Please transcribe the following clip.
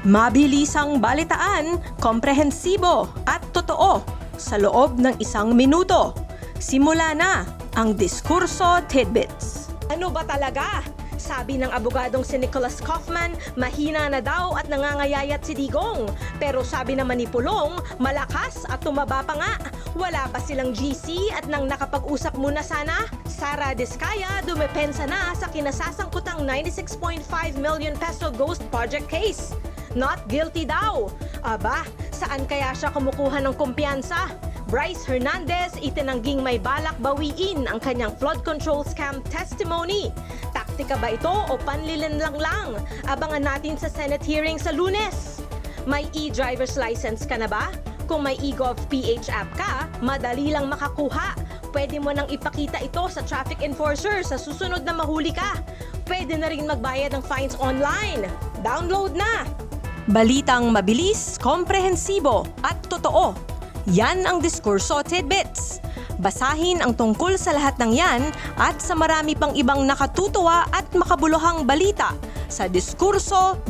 Mabilisang balitaan, komprehensibo at totoo sa loob ng 1 minuto. Simula na ang Diskurso Tidbits. Ano ba talaga? Sabi ng abogadong si Nicholas Kaufman, mahina na daw at nangangayayat si Digong. Pero sabi naman ni Pulong, malakas at tumaba pa nga. Wala ba silang GC at nang nakapag-usap muna sana? Sara Diskaya dumepensa na sa kinasasangkutang 96.5 million peso ghost project case. Not guilty daw. Aba, saan kaya siya kumukuha ng kumpiyansa? Bryce Hernandez itinangging may balak bawiin ang kanyang flood control scam testimony. Taktika ba ito o panlilinlang lang? Abangan natin sa Senate hearing sa Lunes. May e-driver's license ka na ba? Kung may eGov.ph app ka, madali lang makakuha. Pwede mo nang ipakita ito sa traffic enforcer sa susunod na mahuli ka. Pwede na rin magbayad ng fines online. Download na! Balitang mabilis, komprehensibo at totoo. Yan ang Diskurso Tidbits. Basahin ang tungkol sa lahat ng yan at sa marami pang ibang nakatutuwa at makabuluhang balita sa diskurso.ph.